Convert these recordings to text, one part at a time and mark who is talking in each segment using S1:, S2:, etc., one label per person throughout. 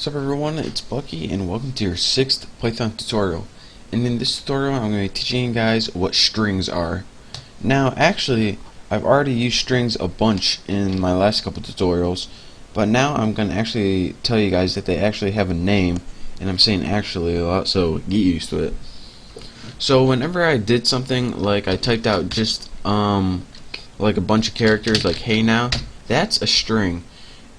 S1: What's up everyone, it's Bucky and welcome to your 6th Python tutorial. And in this tutorial I'm going to be teaching you guys what strings are. Now actually I've already used strings a bunch in my last couple tutorials, but now I'm going to actually tell you guys that they actually have a name, and I'm saying actually a lot, so get used to it. So whenever I did something like I typed out just like a bunch of characters like hey now, that's a string.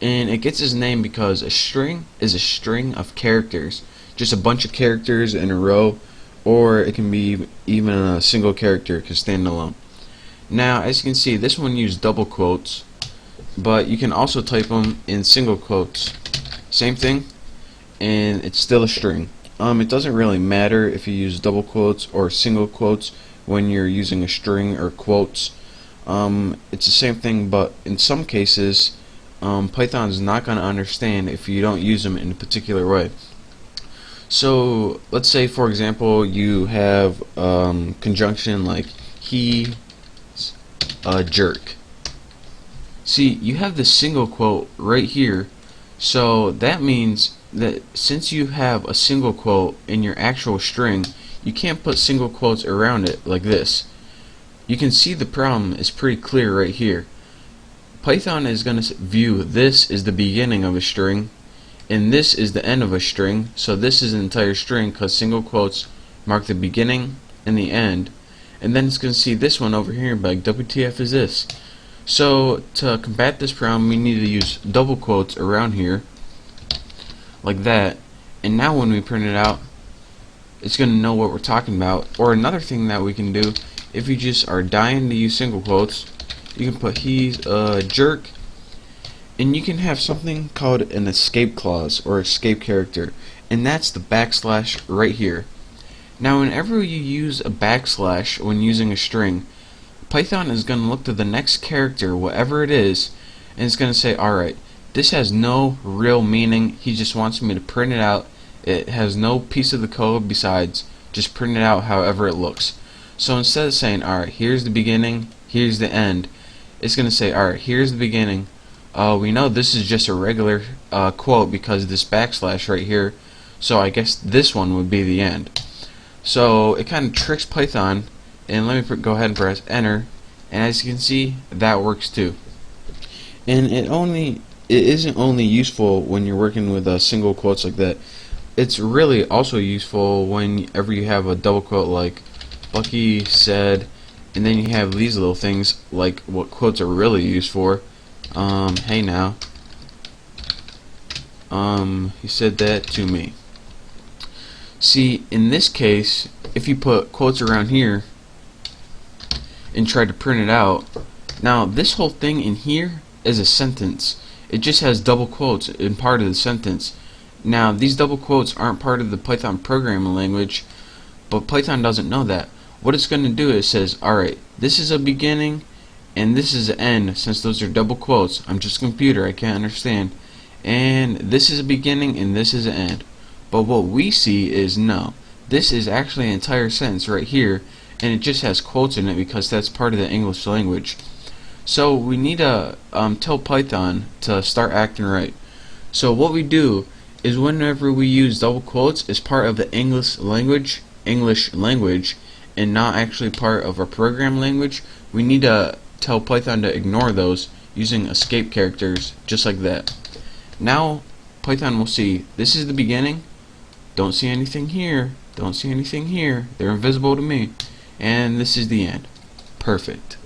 S1: And it gets its name because a string is a string of characters, just a bunch of characters in a row, or it can be even a single character, it can stand alone. Now as you can see, this one used double quotes, but you can also type them in single quotes, same thing, and it's still a string. It doesn't really matter if you use double quotes or single quotes when you're using a string or quotes. It's the same thing, but in some cases Python is not going to understand if you don't use them in a particular way. So let's say for example you have conjunction like he's a jerk. See, you have the single quote right here, so that means that since you have a single quote in your actual string, you can't put single quotes around it like this. You can see the problem is pretty clear right here. Python is going to view this is the beginning of a string and this is the end of a string, so this is an entire string because single quotes mark the beginning and the end, and then it's going to see this one over here and be like, WTF is this? So to combat this problem we need to use double quotes around here like that, and now when we print it out it's going to know what we're talking about. Or another thing that we can do, if you just are dying to use single quotes, you can put he's a jerk, and you can have something called an escape clause or escape character, and that's the backslash right here. Now whenever you use a backslash when using a string, Python is going to look to the next character, whatever it is, and it's going to say, alright, this has no real meaning, he just wants me to print it out, it has no piece of the code besides, just print it out however it looks. So instead of saying, alright, here's the beginning, here's the end, it's going to say, alright, here's the beginning. We know this is just a regular quote because of this backslash right here, so I guess this one would be the end. So it kind of tricks Python, and let me go ahead and press enter, and as you can see, that works too. And it isn't only useful when you're working with single quotes like that. It's really also useful whenever you have a double quote like Bucky said, and then you have these little things like what quotes are really used for. Hey now, he said that to me. See, in this case, if you put quotes around here and try to print it out, now this whole thing in here is a sentence. It just has double quotes in part of the sentence. Now these double quotes aren't part of the Python programming language, but Python doesn't know that. What it's going to do is says, alright, this is a beginning and this is an end. Since those are double quotes, I'm just a computer, I can't understand, and this is a beginning and this is an end. But what we see is no, this is actually an entire sentence right here, and it just has quotes in it because that's part of the English language. So we need to tell Python to start acting right. So what we do is whenever we use double quotes as part of the English language, and not actually part of our program language, we need to tell Python to ignore those using escape characters just like that. Now Python will see this is the beginning, don't see anything here, don't see anything here, they're invisible to me, and this is the end. Perfect.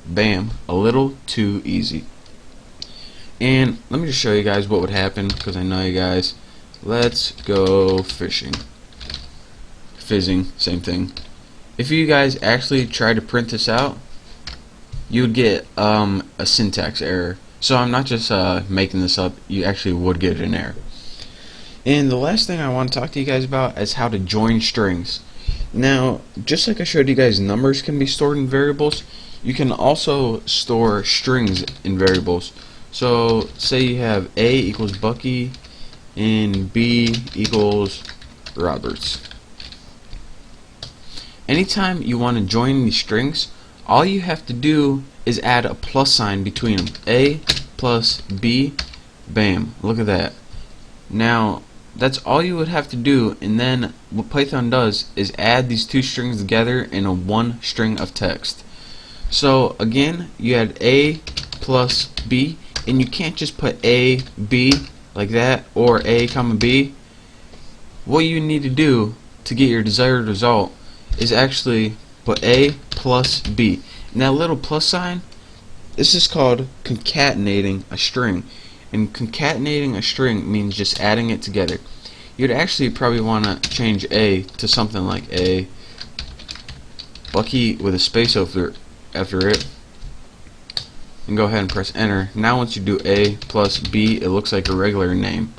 S1: Bam. A little too easy. And let me just show you guys what would happen, because I know you guys. Let's go fishing. Fizzing, same thing. If you guys actually try to print this out, you would get a syntax error. So I'm not just making this up, you actually would get an error. And the last thing I want to talk to you guys about is how to join strings. Now, just like I showed you guys numbers can be stored in variables, you can also store strings in variables. So say you have A equals Bucky and B equals Roberts. Anytime you want to join these strings, all you have to do is add a plus sign between them. A plus B, bam, look at that. Now that's all you would have to do, and then what Python does is add these two strings together in a one string of text. So again, you had A plus B, and you can't just put A, B like that, or A comma B. What you need to do to get your desired result is actually put A plus B. And that little plus sign, this is called concatenating a string. And concatenating a string means just adding it together. You'd actually probably want to change A to something like A Bucky with a space after it, and go ahead and press enter. Now once you do A plus B, it looks like a regular name.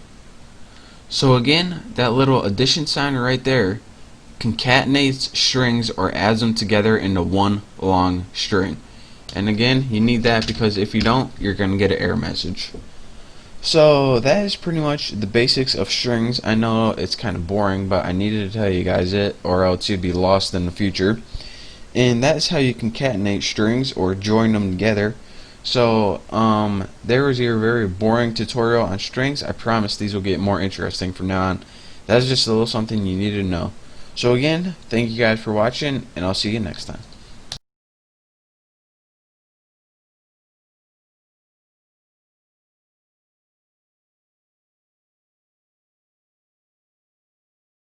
S1: So again, that little addition sign right there concatenates strings or adds them together into one long string. And again, you need that because if you don't, you're going to get an error message. So that is pretty much the basics of strings. I know it's kind of boring, but I needed to tell you guys it, or else you'd be lost in the future. And that's how you concatenate strings or join them together. So there was your very boring tutorial on strings. I promise these will get more interesting from now on. That's just a little something you need to know. So again, thank you guys for watching, and I'll see you next time.